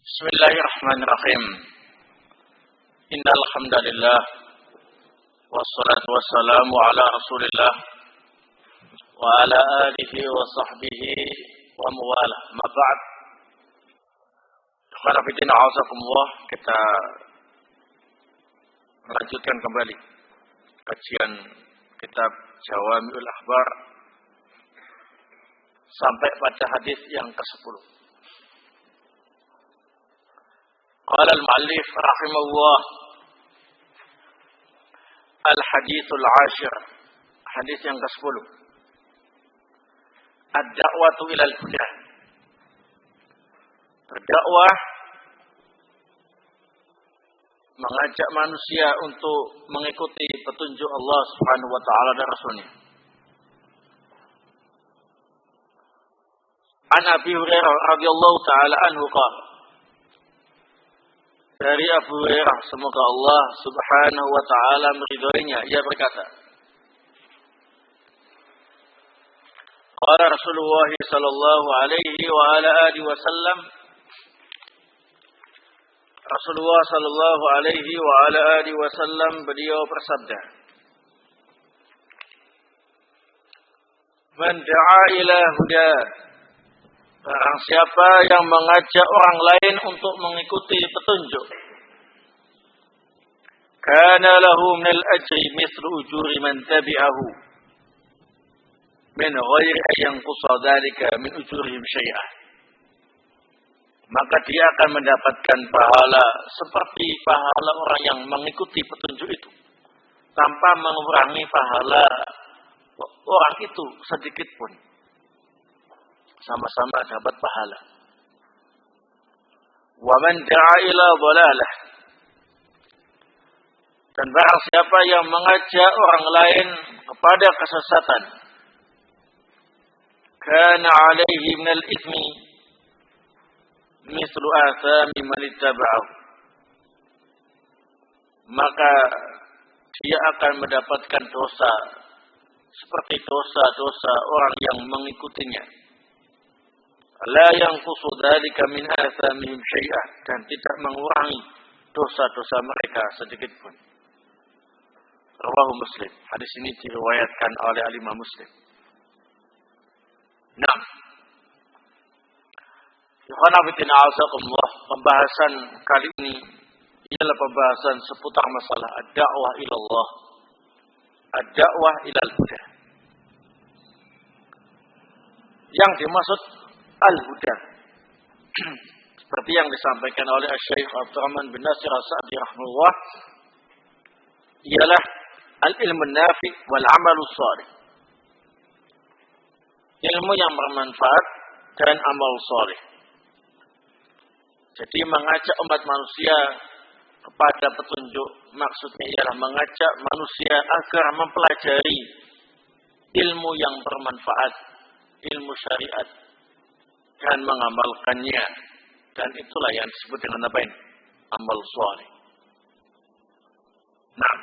Bismillahirrahmanirrahim. Innal hamdalillah wassalatu wassalamu ala Rasulillah wa ala alihi wa sahbihi wa mawalah. Ma ba'd. Khairuddin a'azakumullah, kita melanjutkan kembali kajian kitab Jawami'ul Akhbar sampai pada hadis yang ke-10. Qala al-mu'allif rahimahullah, al-hadithul 'ashir, hadis yang ke-10. Ad-da'watu ilal huda. Berdakwah, mengajak manusia untuk mengikuti petunjuk Allah Subhanahu wa taala dan Rasulnya. An Abi Hurairah radhiyallahu taala anhu qala, dari Abu Hurairah, semoga Allah Subhanahu wa taala meridhoinya, ia berkata, qala Rasulullah sallallahu alaihi wa ala alihi wasallam, Rasulullah sallallahu alaihi wa ala alihi wasallam beliau bersabda, man da'a ila huda, barang siapa yang mengajak orang lain untuk mengikuti petunjuk, kana lahu minal ajri mithlu ujuri man tabi'ahu min ghairi an yanqusa dzalika min ujurihim syai'an, maka dia akan mendapatkan pahala seperti pahala orang yang mengikuti petunjuk itu, tanpa mengurangi pahala orang itu sedikit pun. Sama-sama dapat pahala. Wa man da'a ila dhalalah, dan barang siapa yang mengajak orang lain kepada kesesatan, kana 'alaihi minal itsmi mithlu athami man ittaba'ahu, maka dia akan mendapatkan dosa seperti dosa-dosa orang yang mengikutinya. La yanqusu dzalika min athamihim syai'an, dan tidak mengurangi dosa-dosa mereka sedikit pun. Rawahu Muslim. Hadis ini diriwayatkan oleh Imam Muslim. Nah, Ikhwan fillah a'azakumullah, pembahasan kali ini ialah pembahasan seputar masalah ad-da'wah ila Allah, ad-da'wah ilal huda. Yang dimaksud al-huda, seperti yang disampaikan oleh Syekh Abdurrahman bin Nasir As-Sa'di rahimahullah, ialah al-ilmu nafi wal amalu shalih, ilmu yang bermanfaat dan amal saleh. Jadi mengajak umat manusia kepada petunjuk, maksudnya ialah mengajak manusia agar mempelajari ilmu yang bermanfaat, ilmu syariat, dan mengamalkannya, dan itulah yang disebut dengan apa ini? Amal saleh. Nah,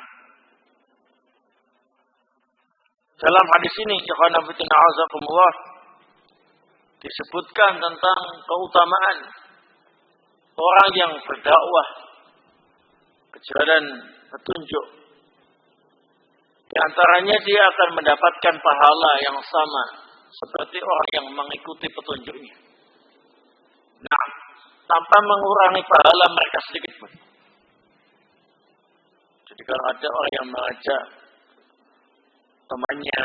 dalam hadis ini, ikhwan fillah a'azakumullah, disebutkan tentang keutamaan orang yang berdakwah ke jalan petunjuk. Di antaranya dia akan mendapatkan pahala yang sama seperti orang yang mengikuti petunjuknya. Nah, tanpa mengurangi pahala mereka sedikit pun. Jadi kalau ada orang yang mengajak temannya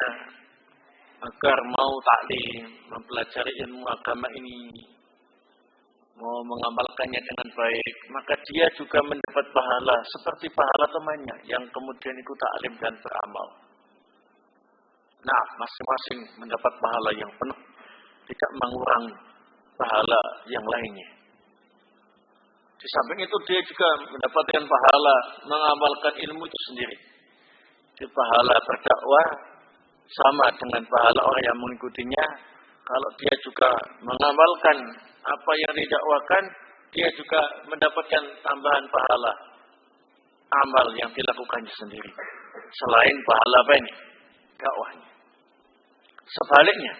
agar mau taklim, mempelajari ilmu agama ini, mau mengamalkannya dengan baik, maka dia juga mendapat pahala seperti pahala temannya yang kemudian ikut taklim dan beramal. Nah, masing-masing mendapat pahala yang penuh, tidak mengurangi pahala yang lainnya. Di samping itu dia juga mendapatkan pahala mengamalkan ilmu itu sendiri. Di pahala berdakwah sama dengan pahala orang yang mengikutinya. Kalau dia juga mengamalkan apa yang didakwakan, dia juga mendapatkan tambahan pahala amal yang dilakukannya sendiri, selain pahala apa ini? Dakwahnya. Sebaliknya,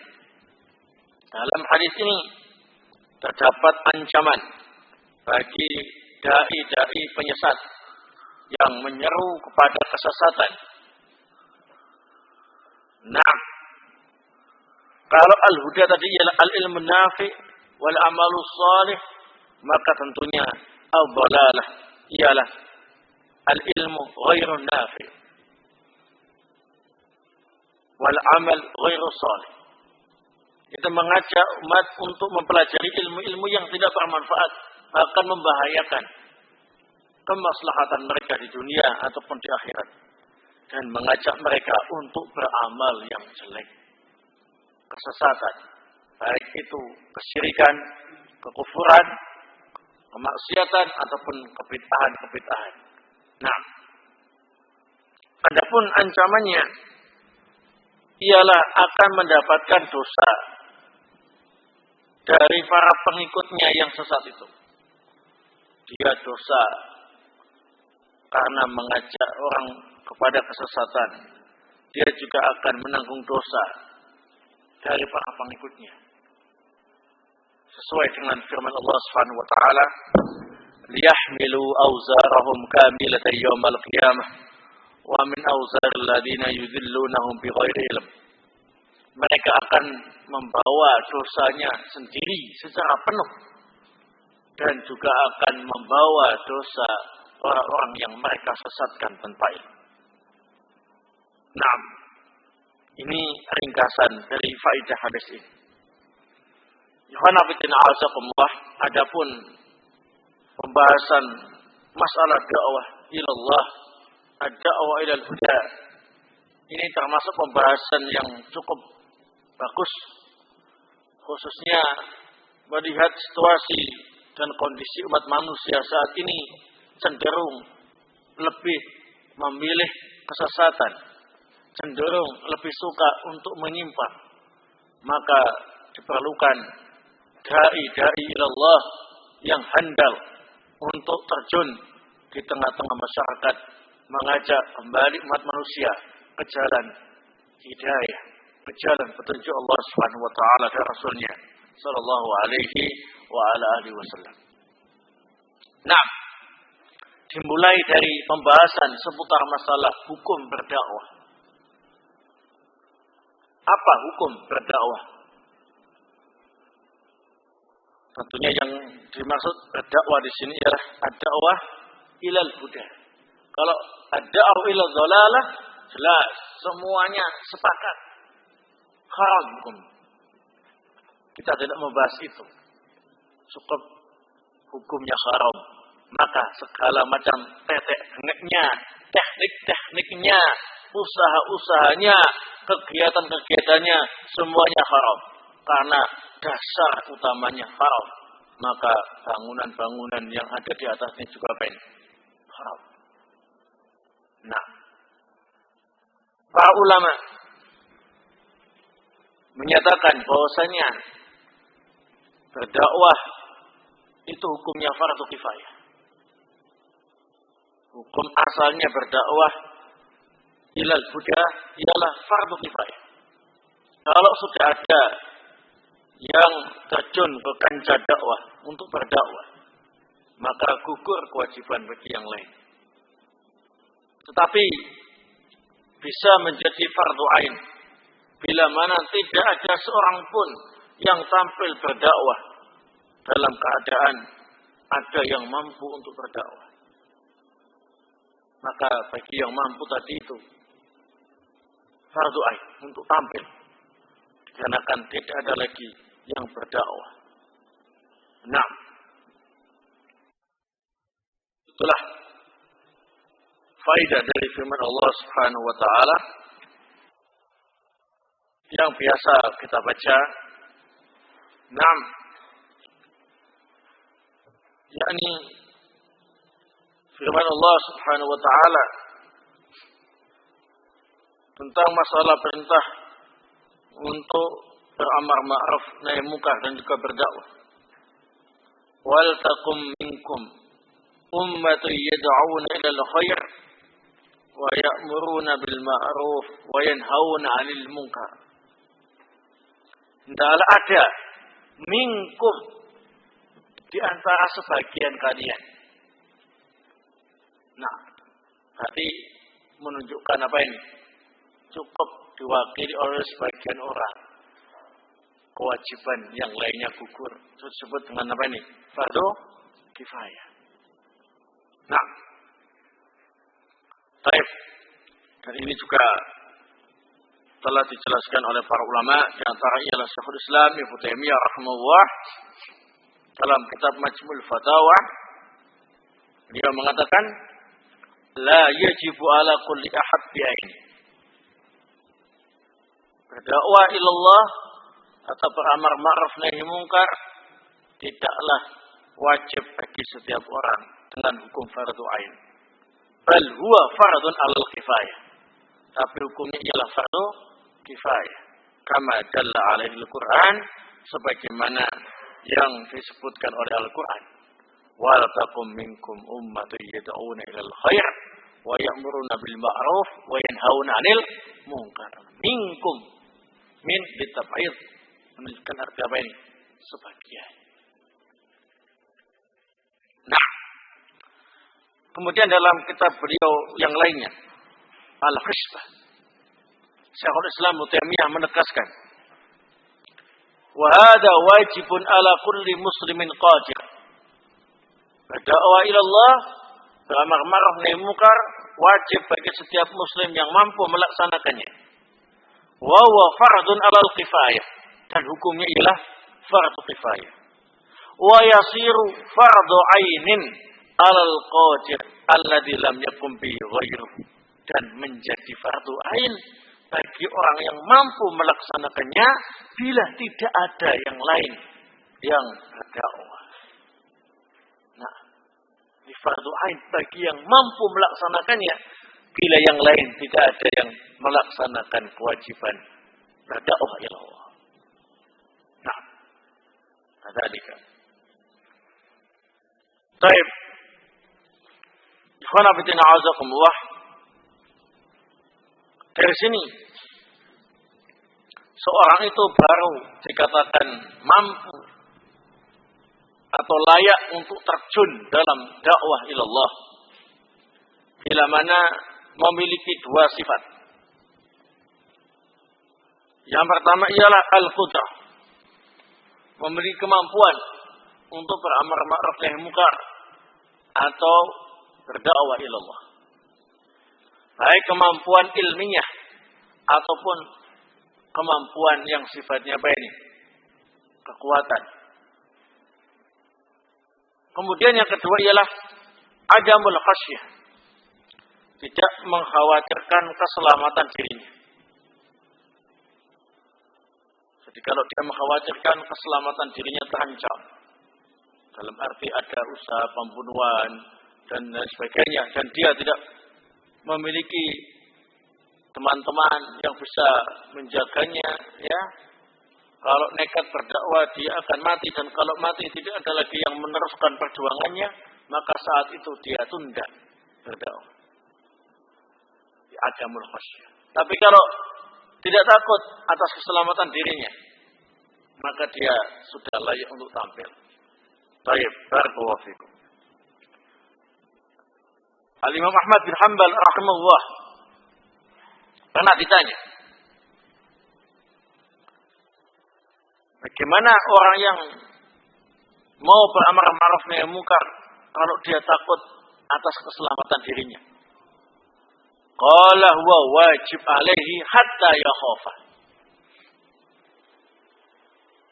dalam hadis ini terdapat ancaman bagi dai-dai penyesat yang menyeru kepada kesesatan. Nah, kalau al-huda tadi ialah al-ilmu nafi wal amalu salih, maka tentunya al-dhalalah ialah al-ilmu ghairu nafi wal amal ghairu salih. Kita mengajak umat untuk mempelajari ilmu-ilmu yang tidak bermanfaat, akan membahayakan kemaslahatan mereka di dunia ataupun di akhirat, dan mengajak mereka untuk beramal yang jelek, kesesatan, baik itu kesyirikan, kekufuran, kemaksiatan ataupun kebid'ahan. Nah, adapun ancamannya ialah akan mendapatkan dosa dari para pengikutnya yang sesat itu. Dia dosa karena mengajak orang kepada kesesatan. Dia juga akan menanggung dosa dari para pengikutnya. Sesuai dengan firman Allah Subhanahu wa taala, liyahmilu awzarahum kamilatan yaumal qiyamah wa min awzaril ladzina yudhillunahum bighairi ilm. Mereka akan membawa dosanya sendiri secara penuh dan juga akan membawa dosa orang-orang yang mereka sesatkan tanpa ilmu. Nah, ini ringkasan dari faedah hadis ini. Adapun pembahasan masalah dakwah ilallah, ad-da'wah ilal huda, ini termasuk pembahasan yang cukup bagus, khususnya melihat situasi dan kondisi umat manusia saat ini cenderung lebih memilih kesesatan, cenderung lebih suka untuk menyimpang. Maka diperlukan dai-dai ilallah yang handal untuk terjun di tengah-tengah masyarakat, mengajak kembali umat manusia ke jalan hidayah, ke jalan petunjuk Allah Subhanahu wa taala dan Rasulnya sallallahu alaihi wa ala alihi wasallam. Nah, dimulai dari pembahasan seputar masalah hukum berdakwah. Apa hukum berdakwah? Tentunya yang dimaksud berdakwah di sini ialah ad-da'wah ilal huda. Kalau ad-da'wah ilal dhalalah, jelas semuanya sepakat haram hukum. Kita tidak membahas itu. Cukup hukumnya haram. Maka segala macam tekniknya, usaha-usahanya, kegiatan-kegiatannya, semuanya haram. Karena dasar utamanya haram. Maka bangunan-bangunan yang ada di atasnya juga haram. Nah, para ulama menyatakan bahwasanya berdakwah itu hukumnya fardu kifayah. Hukum asalnya berdakwah ilal huda ialah fardu kifayah. Kalau sudah ada yang terjun ke kancah dakwah untuk berdakwah, maka gugur kewajiban bagi yang lain. Tetapi bisa menjadi fardu ain bila mana tidak ada seorang pun yang tampil berdakwah dalam keadaan ada yang mampu untuk berdakwah. Maka bagi yang mampu tadi itu fardu ain untuk tampil, dikarenakan tidak ada lagi yang berdakwah. Nah, itulah faedah dari firman Allah Subhanahu wa taala yang biasa kita baca. Naam, yakni firman Allah Subhanahu wa taala tentang masalah perintah untuk beramar ma'ruf nahi munkar dan juga berdakwah. Wal takum minkum ummatun yad'una ilal khair wa ya'muruna bil ma'ruf wa yanhauna 'anil munkar. Hendaklah ada minkum di antara sebagian kalian. Nah, berarti menunjukkan apa ini? Cukup diwakili oleh sebagian orang. Kewajiban yang lainnya gugur. Itu disebut dengan apa ini? Fardu kifayah. Nah, baik. Dan ini juga telah dijelaskan oleh para ulama, di antara ialah Syekhul Islam Ibnu Taimiyah rahimahullah dalam kitab Majmu'ul Fatawa. Dia mengatakan, la yajibu ala kulli ahad bi'aini. Berdakwah ilallah atau beramar ma'ruf nahi munkar tidaklah wajib bagi setiap orang dengan hukum fardu ain. Bal huwa fardun 'alal kifayah. Tapi hukumnya ialah fardu kifayah. Kama dalla 'alaihi al-Qur'an, sebagaimana yang disebutkan oleh Al-Qur'an. Wal takum minkum ummatun yad'una ilal khair wa ya'muruna bil ma'ruf wa yanhauna 'anil munkar. Minkum, min litab'id, menunjukkan arti apa ini? Sebagian. Nah, kemudian dalam kitab beliau yang lainnya, Al-Hisbah, Syekhul Islam Ibnu Taimiyah menegaskan, wa hadza wajibun ala kulli muslimin qadir. Berdakwah ila Allah, beramar ma'ruf nahi munkar, wajib bagi setiap muslim yang mampu melaksanakannya. Wa huwa fardun 'alal kifayah, dan hukumnya ialah fardu kifayah. Wa yasiru fardu 'ainin 'alal qadir alladzi lam yakum bi ghairuhu, dan menjadi fardu ain bagi orang yang mampu melaksanakannya bila tidak ada yang lain yang berdakwah. Nah, ini fardu ain bagi yang mampu melaksanakannya bila yang lain tidak ada yang melaksanakan kewajiban berdakwah ila Allah. Nah, kadzalika. Baik. Ikhwana fillah a'azakumullah. Dari sini seorang itu baru dikatakan mampu atau layak untuk terjun dalam dakwah ilallah bila mana memiliki dua sifat. Yang pertama ialah al-qudrah, memiliki kemampuan untuk beramar ma'ruf nahi munkar atau berdakwah ilallah. Baik kemampuan ilmiah ataupun kemampuan yang sifatnya apa ini? Kekuatan. Kemudian yang kedua ialah adamul khasyah, tidak mengkhawatirkan keselamatan dirinya. Jadi kalau dia mengkhawatirkan keselamatan dirinya terancam, dalam arti ada usaha pembunuhan dan sebagainya, dan dia tidak memiliki teman-teman yang bisa menjaganya, ya. Kalau nekat berdakwah dia akan mati, dan kalau mati tidak ada lagi yang meneruskan perjuangannya, maka saat itu dia tunda berdakwah. Adamul khasyah. Tapi kalau tidak takut atas keselamatan dirinya, maka dia sudah layak untuk tampil. Baik, barakallahu fikum. Al-Imam Ahmad bin Hanbal rahimahullah pernah ditanya, bagaimana orang yang mau beramar ma'ruf nahi munkar kalau dia takut atas keselamatan dirinya? Qala huwa wajib alaihi hatta yakhafa.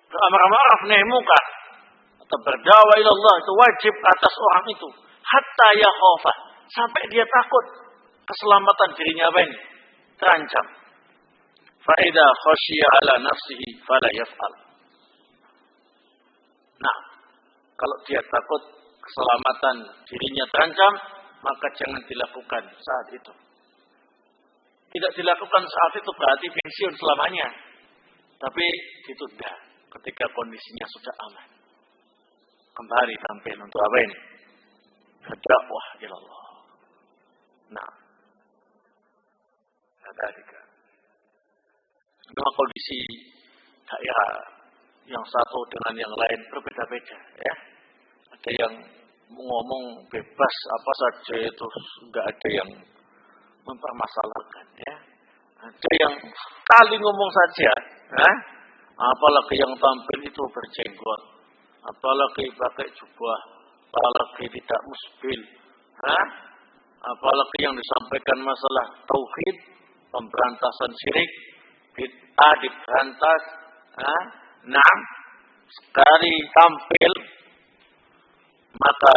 Beramar ma'ruf nahi munkar atau berdakwah ila Allah itu wajib atas orang itu hatta yakhafa, sampai dia takut keselamatan dirinya apa ini? Terancam. Fa idza khasyiya ala nafsihi fala yaf'al. Nah, kalau dia takut keselamatan dirinya terancam, maka jangan dilakukan saat itu. Tidak dilakukan saat itu berarti pensiun selamanya. Tapi ditunda ketika kondisinya sudah aman. Kembali tampil untuk apa ini? Berdakwah ila Allah. Nah, kadzalika. Memang kondisi daerah yang satu dengan yang lain berbeda-beda, ya. ada yang ngomong bebas apa saja itu, nggak ada yang mempermasalahkan ya. Ada yang kali ngomong saja, apalagi yang tampil itu berjenggot, apalagi pakai jubah, apalagi tidak musbil, apalagi yang disampaikan masalah tauhid, pemberantasan syirik, bid'ah diberantas, sekali tampil maka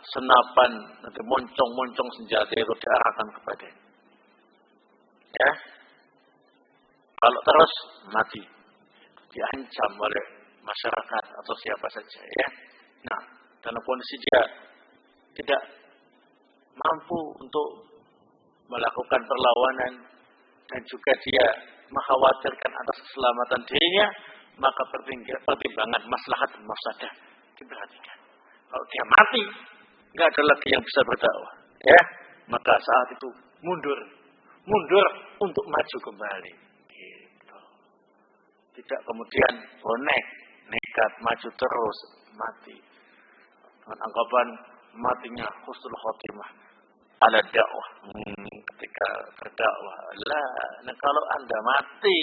senapan nanti moncong-moncong senjata itu diarahkan kepadanya. Ya, kalau terus mati, diancam oleh masyarakat atau siapa saja. Ya, nah dalam kondisi dia tidak mampu untuk melakukan perlawanan dan juga dia mengkhawatirkan atas keselamatan dirinya, maka pertimbangan maslahat dan mafsadah diperhatikan. Kalau dia mati, nggak ada lagi yang bisa berdakwah, ya, maka saat itu mundur untuk maju kembali. Gitu. Tidak kemudian nekat maju terus mati. Dengan anggapan matinya husnul khotimah ala dakwah. Ketika berdakwah, nah kalau Anda mati,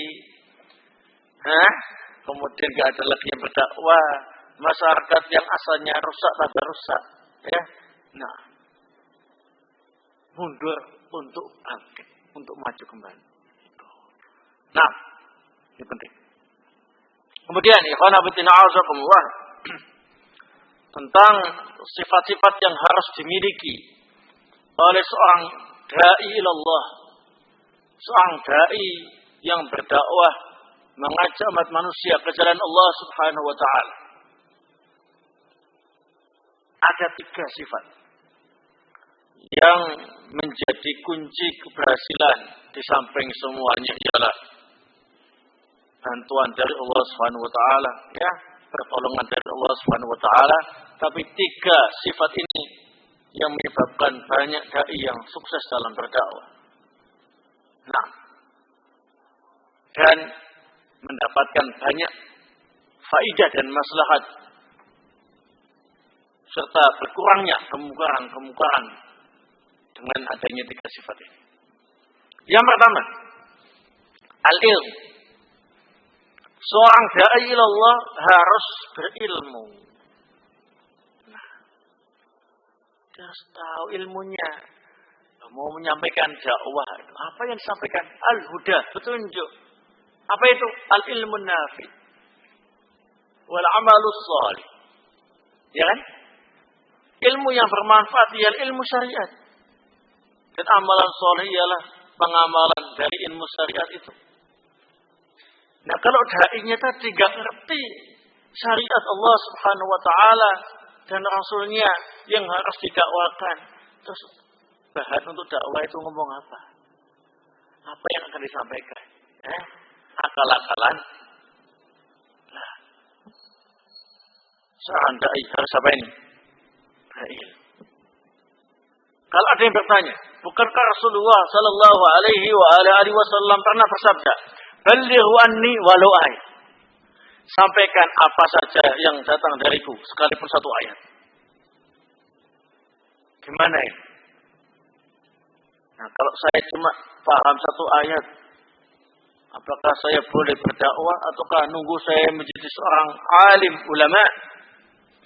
kemudian nggak ada lagi yang berdakwah, masyarakat yang asalnya rusak tambah rusak, ya. Nah, mundur untuk bangkit, untuk maju kembali. Nah, ini penting. Kemudian, ikhwan fillah a'azakumullah, tentang sifat-sifat yang harus dimiliki oleh seorang dai ilallah, seorang dai yang berdakwah mengajak umat manusia ke jalan Allah Subhanahu wa taala. Ada 3 sifat yang menjadi kunci keberhasilan, di samping semuanya ialah bantuan dari Allah Subhanahu wa taala, ya, pertolongan dari Allah Subhanahu wa taala, tapi 3 sifat ini yang menyebabkan banyak dai yang sukses dalam berdakwah. Nah, dan mendapatkan banyak faidah dan maslahat serta berkurangnya kemungkaran dengan adanya 3 sifat ini. Yang pertama, al-ilm. Seorang dai ilallah harus berilmu. Nah, dia harus tahu ilmunya. Mau menyampaikan dakwah, apa yang disampaikan? Al-huda, petunjuk. Apa itu? Al-ilmun nafi wal amalus salih. Ya kan? Ilmu yang bermanfaat ialah ilmu syariat. Dan amalan saleh ialah pengamalan dari ilmu syariat itu. Nah, kalau dai-nya tadi tidak ngerti syariat Allah Subhanahu wa taala dan Rasulnya yang harus didakwakan, terus bahan untuk dakwah itu ngomong apa? Apa yang akan disampaikan? Akal-akalan. Nah, seorang dai harus apa ini? Dai. Kalau ada yang bertanya, bukankah Rasulullah Sallallahu Alaihi Wasallam pernah bersabda, "Balighu anni walau ayat." Sampaikan apa saja yang datang dariku, sekalipun 1 ayat. Gimana ini? Nah, kalau saya cuma paham 1 ayat, apakah saya boleh berdakwah ataukah nunggu saya menjadi seorang alim ulama,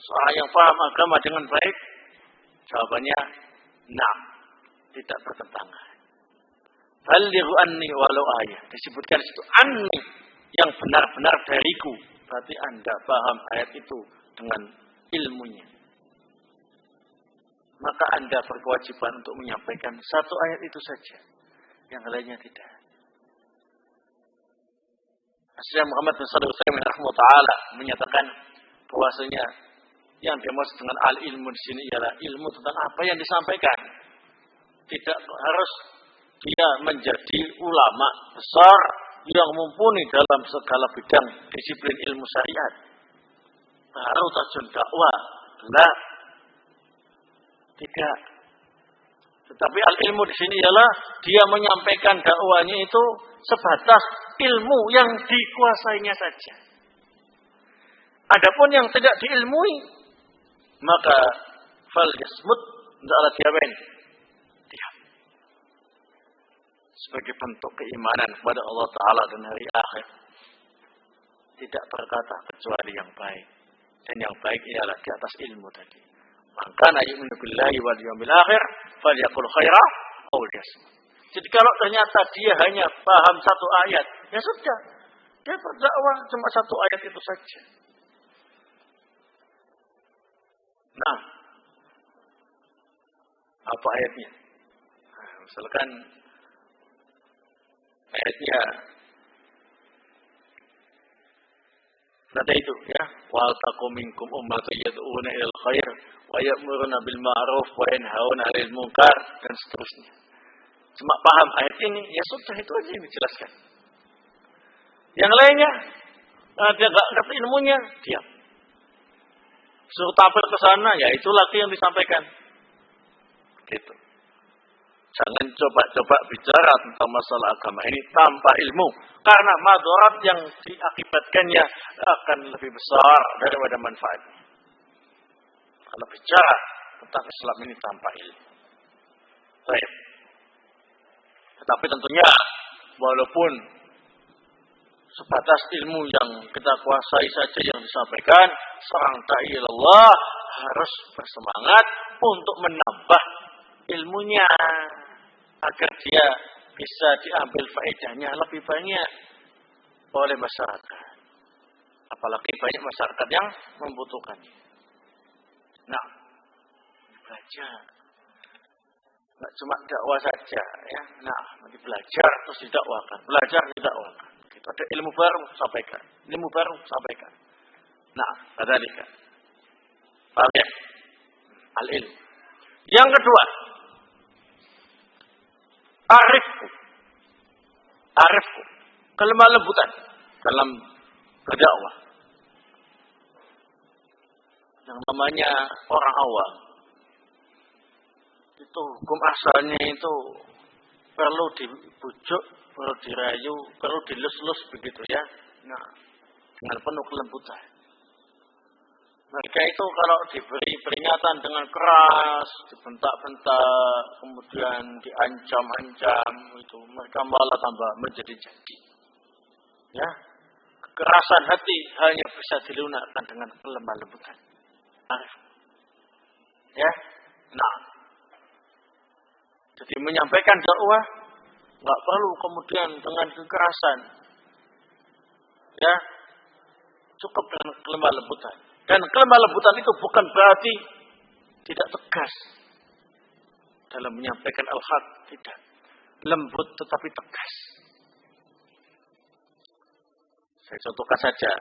seorang yang paham agama dengan baik? Jawabannya, nah, tidak bertentangan. Balighu anni walau ayat. Disebutkan di situ anni, yang benar-benar dariku. Berarti Anda paham ayat itu dengan ilmunya. Maka Anda berkewajiban untuk menyampaikan 1 ayat itu saja. Yang lainnya tidak. Syekh Muhammad bin Shalih Al-Utsaimin rahimahullah menyatakan bahwasanya yang dimaksud dengan al-ilmu di sini ialah ilmu tentang apa yang disampaikan. Tidak harus dia menjadi ulama besar yang mumpuni dalam segala bidang disiplin ilmu syariat. Baru terjun dakwah. Nah, tidak. Tetapi al-ilmu di sini ialah dia menyampaikan dakwahnya itu sebatas ilmu yang dikuasainya saja. Adapun yang tidak diilmui, maka fal yasmut, hendaklah diapain? Diam. Sebagai bentuk keimanan kepada Allah Ta'ala dan hari akhir. Tidak berkata kecuali yang baik. Dan yang baik ialah di atas ilmu tadi. Maka yu'minu billahi wal yawmil akhir falyaqul khaira aw liyasmut. Jadi kalau ternyata dia hanya paham satu ayat, ya sudah. Dia berdakwah cuma satu ayat itu saja. Nah, apa ayatnya? Nah, misalkan ayatnya nanti itu ya, wal takum minkum ummatun yad'una ilal khair wa ya'muruna bil ma'ruf wa yanhauna 'anil munkar dan seterusnya. Cuma paham ayat ini, ya sudah itu aja yang dijelaskan. Yang lainnya dia enggak ngerti ilmunya, diam. Suruh tampil ke sana, ya itu lagi yang disampaikan. Gitu. Jangan coba-coba bicara tentang masalah agama ini tanpa ilmu. Karena madarat yang diakibatkannya akan lebih besar daripada manfaatnya. Kalau bicara tentang Islam ini tanpa ilmu. Baik. Tetapi tentunya walaupun sebatas ilmu yang kita kuasai saja yang disampaikan, seorang da'i Allah harus bersemangat untuk menambah ilmunya agar dia bisa diambil faedahnya lebih banyak oleh masyarakat. Apalagi banyak masyarakat yang membutuhkannya. Nah, belajar. Tidak cuma dakwah saja, ya. Nah, nanti belajar terus didakwakan. Belajar didakwakan. Gitu. Ada ilmu baru sampaikan. Ilmu baru sampaikan. Nah, kadzalika. Paham ya? Al-ilm. Yang kedua, arifku, kelemah lembutan dalam berdakwah. Yang namanya orang awam, itu hukum asalnya itu perlu dibujuk, perlu dirayu, perlu dilus-lus begitu ya. Nah, dengan penuh kelembutan. Mereka itu kalau diberi peringatan dengan keras, dibentak-bentak, kemudian diancam-ancam, itu mereka malah tambah menjadi-jadi. Ya, kekerasan hati hanya bisa dilunakkan dengan kelemah lembutan. Arif. Ya, nah, jadi menyampaikan dakwah nggak perlu kemudian dengan kekerasan. Ya, cukup dengan kelemah lembutan. Dan kelemah lembutan itu bukan berarti tidak tegas dalam menyampaikan al-haq, tidak. Lembut tetapi tegas. Saya contohkan saja,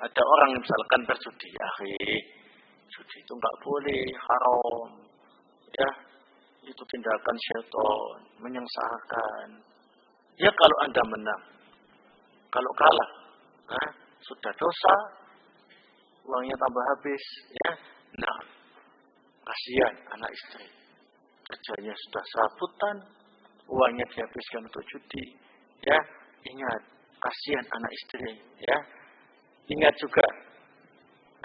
ada orang misalkan berjudi, judi itu enggak boleh, haram, ya, itu tindakan syaitan, menyengsarakan. Ya kalau Anda menang, kalau kalah, sudah dosa. Uangnya tambah habis, ya. Nah, kasihan anak istri. Kerjanya sudah serabutan, uangnya dihabiskan untuk judi, ya. Ingat, kasihan anak istri, ya. Ingat juga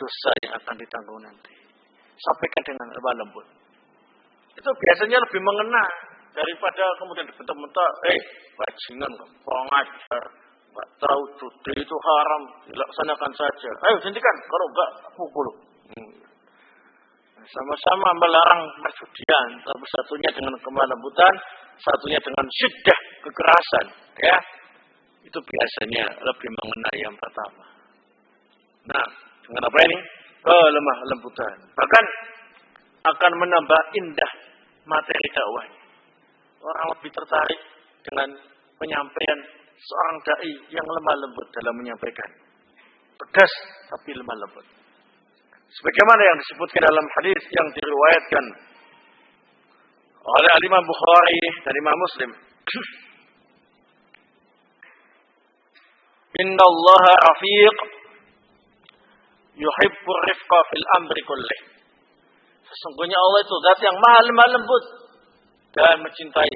dosa yang akan ditanggung nanti. Sampaikan dengan lemah lembut. Itu biasanya lebih mengena daripada kemudian dibentak-bentak, bajingan, kurang ajar. Enggak tahu judi itu haram, dilaksanakan saja. Ayo hentikan, kalau enggak pukul. Sama-sama melarang perjudian, tapi satunya dengan kelembutan, satunya dengan syiddah, kekerasan, ya. Itu biasanya lebih mengena yang pertama. Nah, dengan apa ini? Kelemah lembutan. Bahkan akan menambah indah materi dakwahnya. Orang lebih tertarik dengan penyampaian seorang dai yang lemah lembut dalam menyampaikan. Pedas tapi lemah lembut. Sebagaimana yang disebutkan dalam hadis yang diriwayatkan oleh Imam Bukhari dan Imam Muslim. Inna Allah rafiq yuhibbur rifqa fil amri kullih. Sesungguhnya Allah itu zat yang maha lemah lembut dan mencintai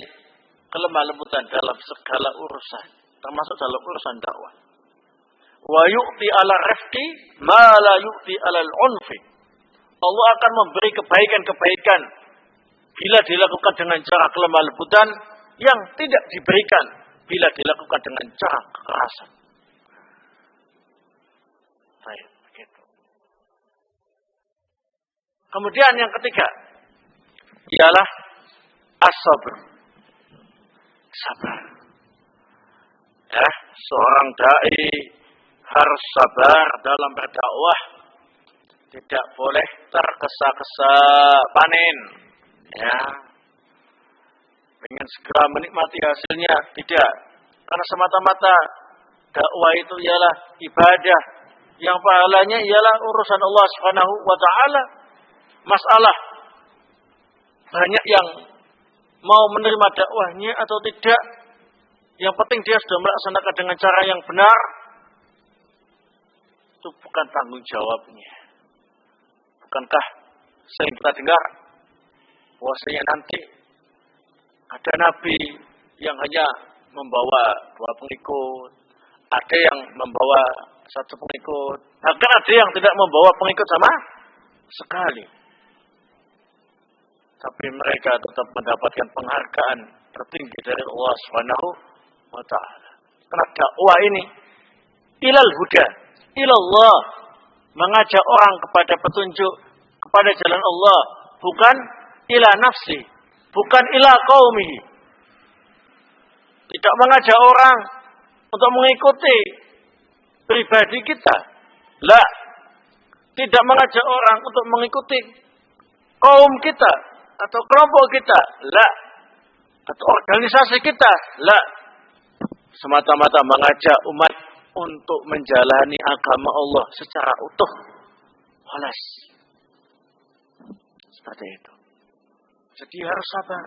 kelemah lembutan dalam segala urusan. Termasuk dalam urusan dakwah. Wa yu'ti ala rifqi ma la yu'ti ala al-unfi. Allah akan memberi kebaikan-kebaikan bila dilakukan dengan cara kelemah lembutan yang tidak diberikan bila dilakukan dengan cara kekerasan. Baik, begitu. Kemudian yang ketiga ialah as-sabr. Sabar. Ya, seorang dai harus sabar dalam berdakwah. Tidak boleh tergesa-gesa panen. Ya. Ingin segera menikmati hasilnya. Tidak. Karena semata-mata dakwah itu ialah ibadah. Yang pahalanya ialah urusan Allah Subhanahu wa taala. Masalah banyak yang mau menerima dakwahnya atau tidak. Yang penting dia sudah melaksanakan dengan cara yang benar. Itu bukan tanggung jawabnya. Bukankah sering kita dengar bahwasanya nanti ada nabi yang hanya membawa 2 pengikut, ada yang membawa 1 pengikut, bahkan ada yang tidak membawa pengikut sama sekali. Tapi mereka tetap mendapatkan penghargaan tertinggi dari Allah Subhanahu wa taala. Karena dakwah ini ilal huda, ilallah, mengajak orang kepada petunjuk, kepada jalan Allah, bukan ila nafsi, bukan ila qaumihi. Tidak mengajak orang untuk mengikuti pribadi kita. La. Tidak mengajak orang untuk mengikuti kaum kita atau kelompok kita. La. Atau organisasi kita. La. Semata-mata mengajak umat untuk menjalani agama Allah secara utuh. Khalas. Seperti itu. Jadi harus sabar.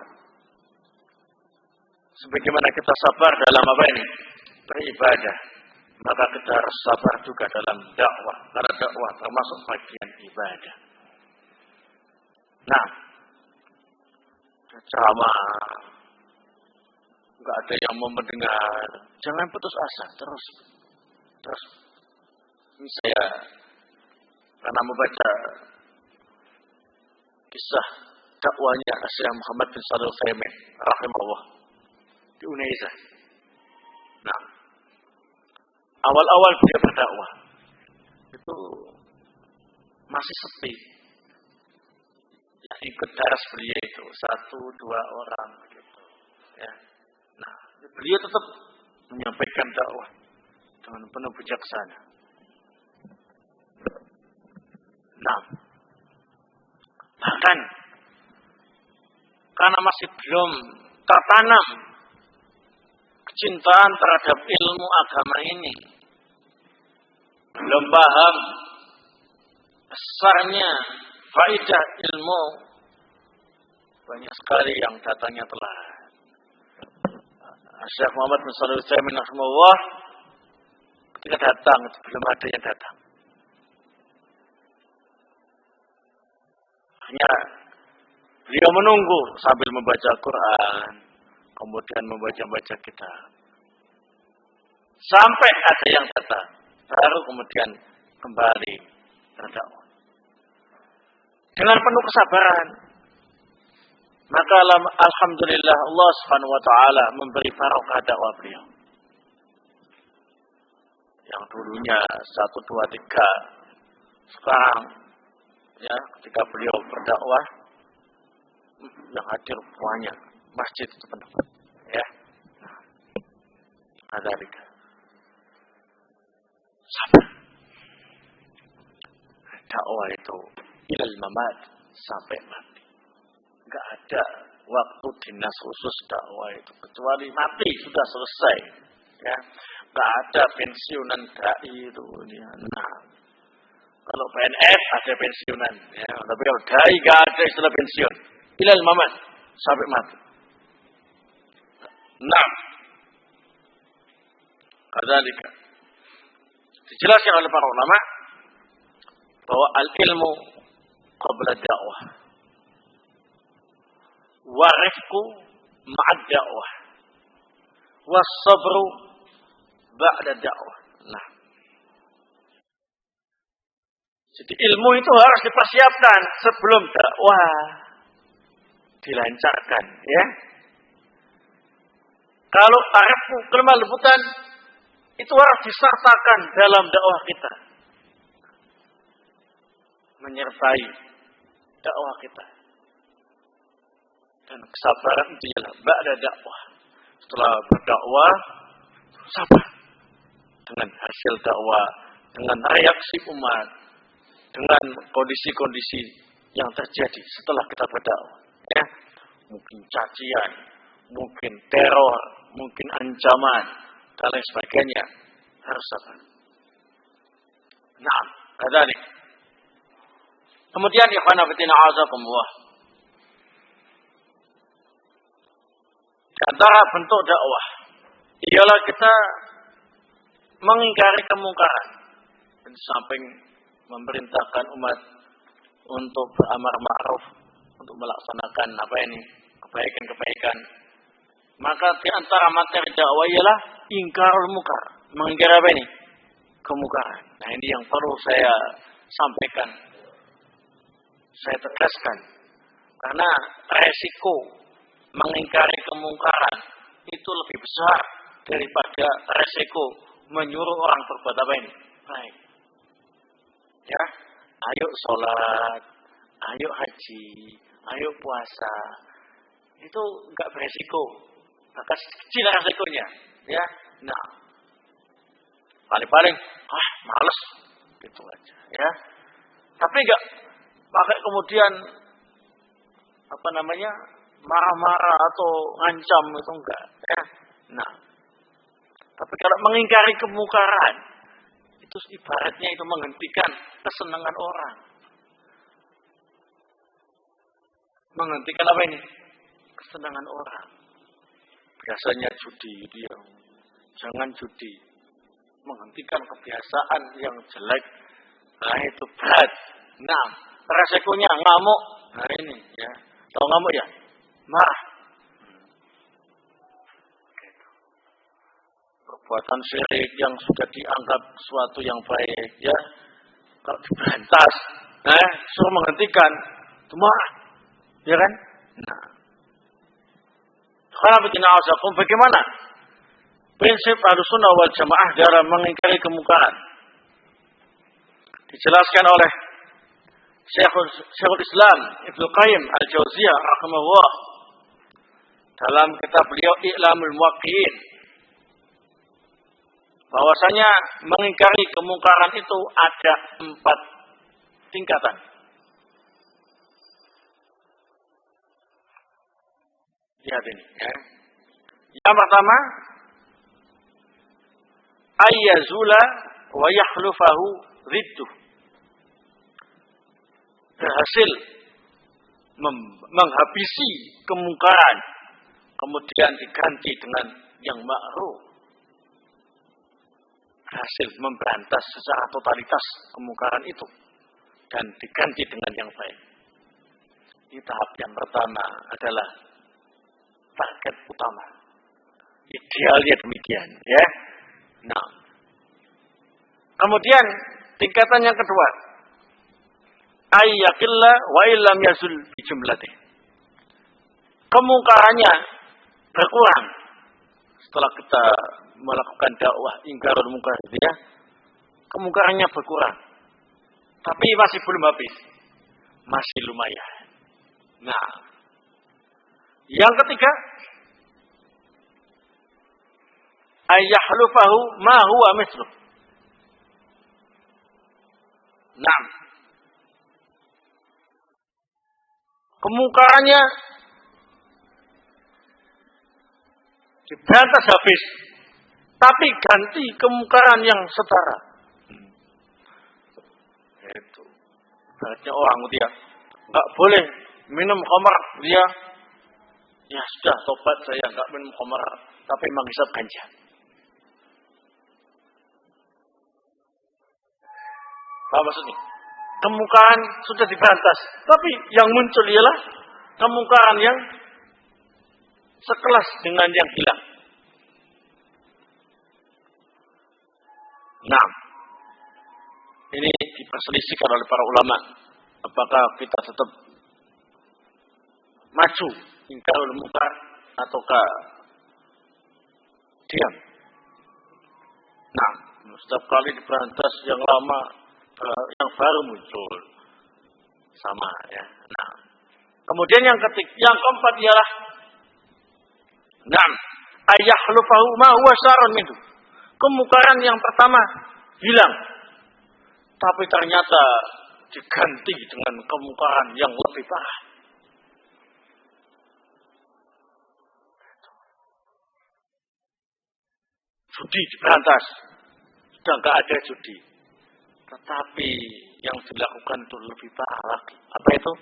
Sebagaimana kita sabar dalam apa ini? Beribadah. Maka kita harus sabar juga dalam dakwah. Karena dakwah termasuk bagian ibadah. Nah, ceramah, enggak ada yang mau mendengar. Jangan putus asa, terus. Ini saya karena membaca kisah dakwahnya Syekh Muhammad bin Shalih Al-Utsaimin rahimahullah di Unaiza. Nah, awal-awal dia berdakwah itu masih sepi. Yang ikut daras beliau itu 1-2 orang begitu. Ya. Nah, beliau tetap menyampaikan dakwah dengan penuh bijaksana. Nah, bahkan karena masih belum tertanam kecintaan terhadap ilmu agama ini, belum paham besarnya faidah ilmu, banyak sekali yang datangnya telat. Syekh Muhammad bin Shalih Al-Utsaimin rahimahullah ketika datang itu belum ada yang datang. Hanya beliau menunggu sambil membaca Quran, kemudian membaca kitab. Sampai ada yang datang, baru kemudian kembali berdakwah. Dengan penuh kesabaran. Maka alhamdulillah Allah Subhanahu wa taala memberi barokah dakwah beliau. Yang dulunya 1, 2, 3, sekarang ya ketika beliau berdakwah yang hadir banyak, masjid itu penuh. Ya. Ada tiga. Sabar. Dakwah itu ilal mamat, sampai mati. Enggak ada waktu dinas khusus dakwah itu kecuali mati sudah selesai. Ya. Enggak ada pensiunan dai itu. Ya. Nah, kalau PNS ada pensiunan, ya. Tapi kalau dai enggak ada istilah pensiun. Ilal mamat, sampai mati. Nah, kadzalika dijelaskan oleh para ulama bahwa al-ilmu qabla dakwah wa rifqu ma'ad dakwah was sabru ba'da dakwah. Nah, Jadi ilmu itu harus dipersiapkan sebelum dakwah dilancarkan, ya. Kalau arifku kelemah lembutan itu harus disertakan dalam dakwah kita, menyertai dakwah kita. Dan kesabaran itu ialah ba'da dakwah. Setelah berdakwah, sabar dengan hasil dakwah, dengan reaksi umat, dengan kondisi-kondisi yang terjadi setelah kita berdakwah. Ya, mungkin cacian, mungkin teror, mungkin ancaman, dan lain sebagainya, harus sabar. Nah, kadzalik. Kemudian ikhwan fillah a'azakumullah. Di antara bentuk dakwah ialah kita mengingkari kemungkaran. Di samping memerintahkan umat untuk beramar ma'ruf, untuk melaksanakan kebaikan-kebaikan. Maka di antara materi dakwah ialah ingkarul munkar, mengingkari apa ini? Kemungkaran. Nah, ini yang perlu saya sampaikan, saya tegaskan. Karena resiko mengingkari kemungkaran itu lebih besar daripada resiko menyuruh orang berbuat apa ini? Baik. Ya, ayo sholat, ayo haji, ayo puasa. Itu enggak beresiko, bahkan kecil resikonya. Ya, nah, paling-paling, males, gitu aja. Ya, tapi enggak pakai kemudian marah-marah atau ngancam, itu enggak. Ya, nah, tapi kalau mengingkari kemungkaran, itu ibaratnya itu menghentikan kesenangan orang. Menghentikan apa ini? Kesenangan orang. Biasanya judi, dia jangan judi. Menghentikan kebiasaan yang jelek. Nah, itu berat. Nah, resikonya ngamuk. Nah, ini ya. Tahu ngamuk ya? Marah. Perbuatan syirik yang sudah dianggap suatu yang baik, ya, kalau diberantas, suruh menghentikan, itu marah, ya kan? Nah, bagaimana prinsip Ahlussunnah wal Jamaah dalam mengingkari kemungkaran? Dijelaskan oleh Syekhul Islam Ibnu Qayyim Al-Jauziyah rahimahullah dalam kitab beliau I'lamul Muwaqqi'in, bahwasanya mengingkari kemungkaran itu ada 4 tingkatan. Lihat ini, ya. Yang pertama, ayyazula wa yakhlufahu ridduh. Berhasil menghabisi kemungkaran, kemudian diganti dengan yang ma'ruf. Hasil memberantas secara totalitas kemungkaran itu dan diganti dengan yang baik. Ini tahap yang pertama adalah target utama. Idealnya demikian, ya. Nah, kemudian tingkatan yang kedua, ayyakilla wa illam yazul bi jumlatih. Kemungkarannya berkurang setelah kita melakukan dakwah ingkarul munkar, ya. Kemungkarannya berkurang, tapi masih belum habis, masih lumayan. Nah, yang ketiga, ayyahlufahu ma huwa mithluh. Nah, kemungkarannya diberantas habis, tapi ganti kemungkaran yang setara. Itu berarti orang dia nggak boleh minum khamar, dia ya sudah tobat, saya nggak minum khamar, tapi menghisap ganja. Apa maksudnya? Kemungkaran sudah diberantas, tapi yang muncul ialah kemungkaran yang sekelas dengan yang hilang. Nah, Ini diperselisihkan oleh para ulama. Apakah kita tetap maju ingkarul munkar ataukah diam? Nah, setiap kali diberantas yang lama, yang baru muncul sama ya. Nah, kemudian yang keempat ialah ayahlufahu ma huwa syarrun minhu. Kemungkaran yang pertama hilang, tapi ternyata diganti dengan kemungkaran yang lebih parah. Judi diberantas, sudah nggak ada judi. Tetapi yang dilakukan itu lebih parah lagi. Apa itu?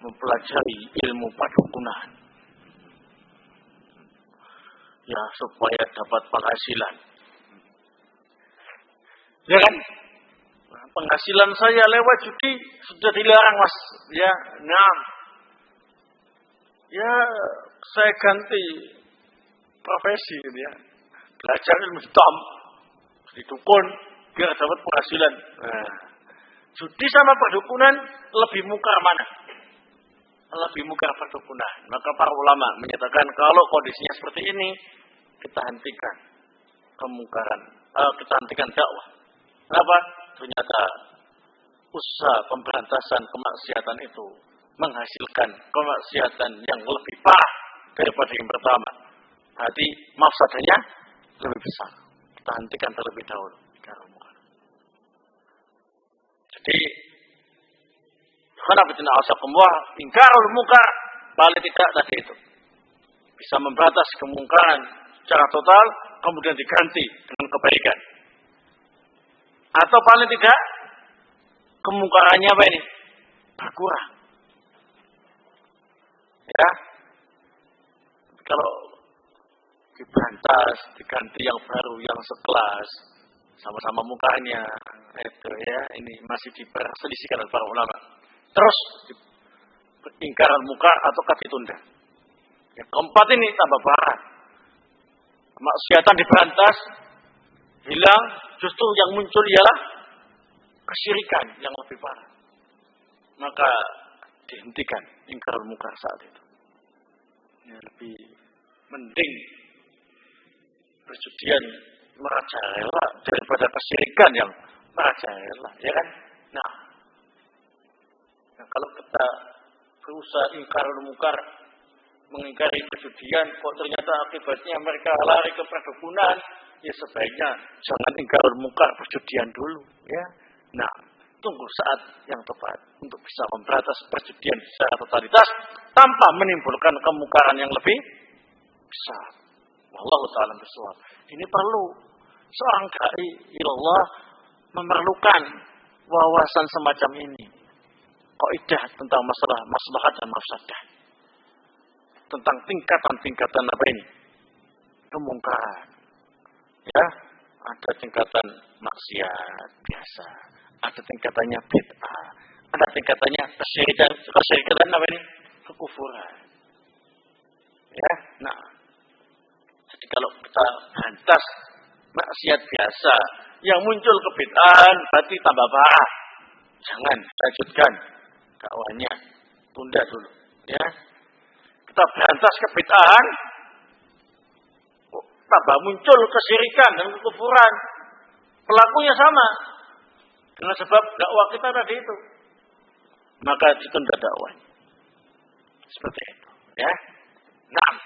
Mempelajari ilmu padukunan. Ya, supaya dapat penghasilan. Ya kan? Penghasilan saya lewat judi sudah dilarang, Mas. Ya, nah. Ya, saya ganti profesi gitu ya. Belajar ilmu hitam di dukun biar dapat penghasilan. Nah, judi sama perdukunan lebih mungkar mana? Lebih mungkar perdukunan. Maka para ulama menyatakan kalau kondisinya seperti ini, kita hentikan kemungkaran, kita hentikan dakwah. Kenapa? Ternyata usaha pemberantasan kemaksiatan itu menghasilkan kemaksiatan yang lebih parah daripada yang pertama. Berarti mafsadahnya lebih besar. Kita hentikan terlebih dahulu. Jadi, ingkarul munkar paling tidak tadi itu bisa memberantas kemungkaran secara total, kemudian diganti dengan kebaikan. Atau paling tidak kemungkarannya apa ini? Berkurang. Ya, kalau diberantas, diganti yang baru, yang sekelas, sama-sama mukanya, itu ya, ini masih diperselisihkan oleh para ulama. Terus ingkaran munkar ataukah ditunda? Yang keempat ini tambah parah. Maksiatan diberantas, hilang, justru yang muncul ialah kesyirikan yang lebih parah. Maka dihentikan ingkaran munkar saat itu. Ya, lebih mending perjudian merajalela daripada kesyirikan yang merajalela, ya kan? Nah, kalau kita berusaha ingkarul munkar, mengingkari perjudian, kok ternyata akibatnya mereka lari ke perdukunan, ya sebaiknya jangan ingkarul munkar perjudian dulu, ya. Nah, tunggu saat yang tepat untuk bisa memberantas perjudian secara totalitas tanpa menimbulkan kemungkaran yang lebih besar. Wallahu ta'ala bishawab. Ini perlu seorang dai ilallah memerlukan wawasan semacam ini. Kaidah tentang masalah maslahat dan mafsadah. Tentang tingkatan-tingkatan apa ini? Kemungkaran. Ya, ada tingkatan maksiat biasa, ada tingkatannya bid'ah, ada tingkatannya kesyirikan apa ini? Kekufuran. Ya, nah. Jadi kalau kita hantas maksiat biasa yang muncul kebid'ahan berarti tambah parah. Jangan lanjutkan dakwahnya, tunda dulu, ya. Kita berantas kebid'ahan, tambah muncul kesyirikan dan kekufuran. Pelakunya sama dengan sebab dakwah kita tadi itu. Maka ditunda dakwahnya. Seperti itu, ya. Naam.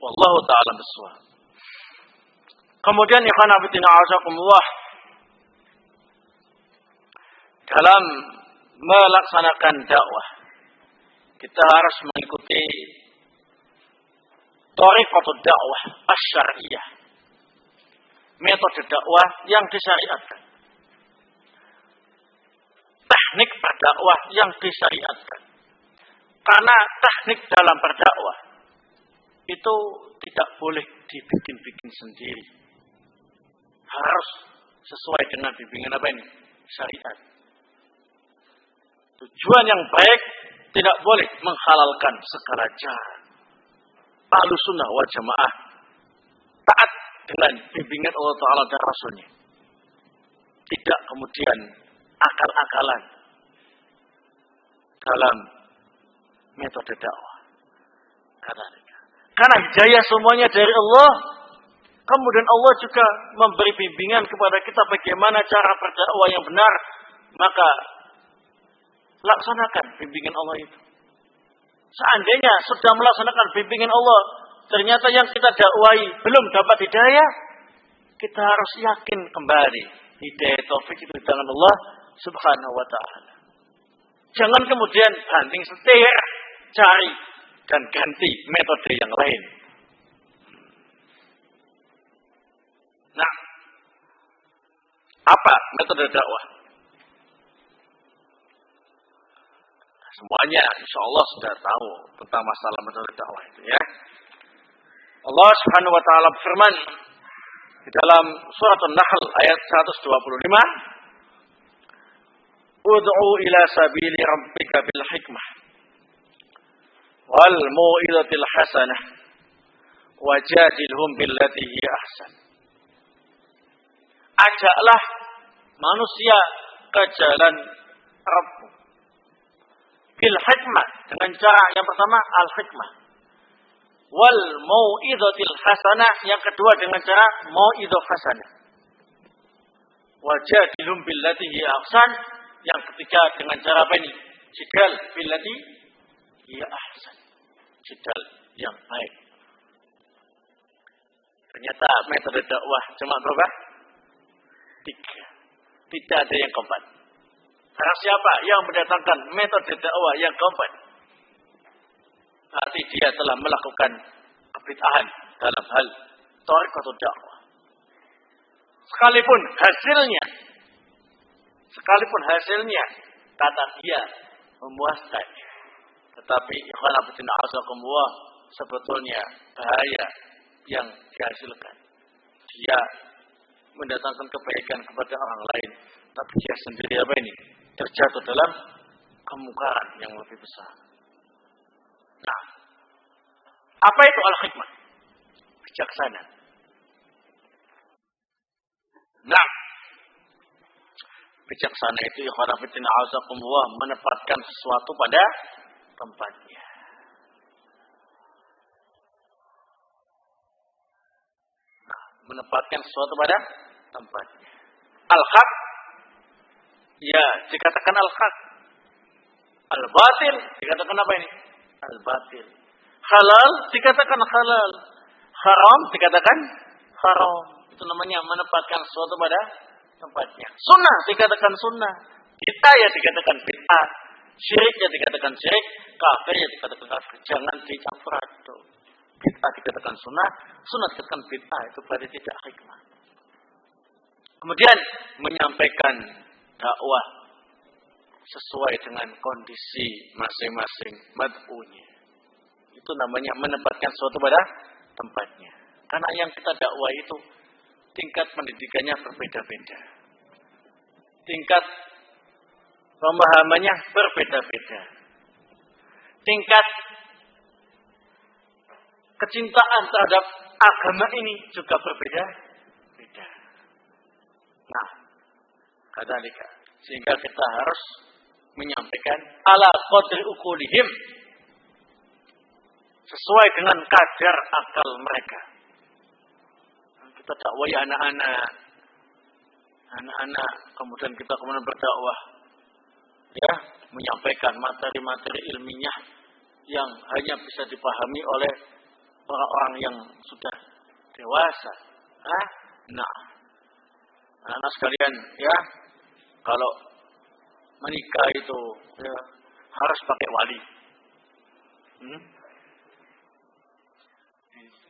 Wallahu ta'ala bishawab. Kemudian ikhwan fillah a'azakumullah, dalam melaksanakan dakwah kita harus mengikuti thariqatud dakwah asy-syar'iyyah, metode dakwah yang disyariatkan, teknik berdakwah yang disyariatkan. Karena teknik dalam berdakwah itu tidak boleh dibikin-bikin sendiri. Harus sesuai dengan bimbingan apa ini? Syariat. Tujuan yang baik tidak boleh menghalalkan segala cara. Ahlussunnah wal jamaah taat dengan bimbingan Allah Ta'ala dan Rasulnya. kemudian akal-akalan dalam metode dakwah. Karena hidayah semuanya dari Allah, kemudian Allah juga memberi bimbingan kepada kita bagaimana cara berdakwah yang benar, maka laksanakan bimbingan Allah itu. Seandainya sudah melaksanakan bimbingan Allah, ternyata yang kita dakwai belum dapat hidayah, kita harus yakin kembali hidayah taufik itu di tangan Allah Subhanahu wa ta'ala. Jangan kemudian banting setir, cari dan ganti metode yang lain. Nah, apa metode dakwah? Semuanya insya Allah sudah tahu tentang masalah metode dakwah itu ya. Allah Subhanahu wa ta'ala berfirman di dalam surat An-Nahl ayat 125, Ud'u ila sabili rabbika bil hikmah wal mau'izatil hasanah wajadilhum billati hiya ahsan. Ajaklah manusia ke jalan Rabb bil hikmah, dengan cara yang pertama al-hikmah, wal mau'izatil hasanah, yang kedua dengan cara mau'izah hasanah, wajadilhum billati hiya ahsan, yang ketiga dengan cara apa ini? Jidal billati hiya ahsan, jidal yang baik. Ternyata metode dakwah cuma berapa? 3. Tidak ada yang keempat. Karena siapa yang mendatangkan metode dakwah yang keempat, berarti dia telah melakukan kebid'ahan dalam hal thariqah dakwah. Sekalipun hasilnya kata dia memuaskan, tetapi ikhwan fillah azakumullah, sebetulnya bahaya yang dihasilkan. Dia mendatangkan kebaikan kepada orang lain, tapi dia sendiri apa ini? Terjatuh dalam kemungkaran yang lebih besar. Nah, apa itu al-hikmah? Bijaksana. Nah, bijaksana itu ikhwan fillah azakumullah, menempatkan sesuatu pada tempatnya. Nah, menempatkan sesuatu pada tempatnya. Al-haq, ya dikatakan al-haq. Al-batil dikatakan apa ini? Al-batil. Halal dikatakan halal. Haram dikatakan haram. Itu namanya menempatkan sesuatu pada tempatnya. Sunnah dikatakan sunnah. Bid'ah ya dikatakan bid'ah. Syirik ya dikatakan syirik. Kafir ya dikatakan kafir. Jangan dicampur aduk. Bid'ah dikatakan sunnah. Sunnah dikatakan bid'ah. Itu berarti tidak hikmah. Kemudian menyampaikan dakwah sesuai dengan kondisi masing-masing mad'unya. Itu namanya menempatkan sesuatu pada tempatnya. Karena yang kita dakwah itu tingkat pendidikannya berbeda-beda. Tingkat pemahamannya berbeda-beda. Tingkat kecintaan terhadap agama ini juga berbeda-beda. Nah, kadzalika, sehingga kita harus menyampaikan ala qadri uqulihim, sesuai dengan kadar akal mereka. Kita dakwah anak-anak, kemudian kita kemudian berdakwah, ya, menyampaikan materi-materi ilmiah yang hanya bisa dipahami oleh orang-orang yang sudah dewasa. Nah, anak sekalian, ya, kalau menikah itu ya, harus pakai wali.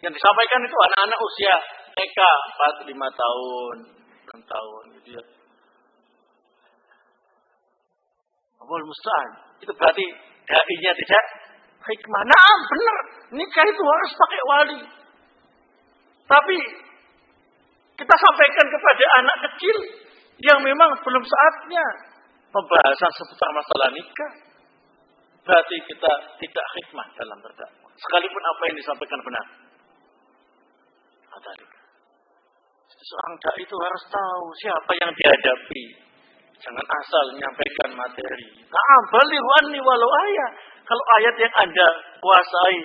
Yang disampaikan itu anak-anak usia TK 4, 5 tahun, 6 tahun gitu ya. Allahul musta'an. Itu berarti dai-nya tidak hikmah. Nah, benar. Nikah itu harus pakai wali. Tapi kita sampaikan kepada anak kecil yang memang belum saatnya pembahasan seputar masalah nikah. Berarti kita tidak hikmah dalam berdakwah. Sekalipun apa yang disampaikan benar. Seorang dai itu harus tahu siapa yang dihadapi. Jangan asal menyampaikan materi. Balighu anni walau ayat. Kalau ayat yang Anda kuasai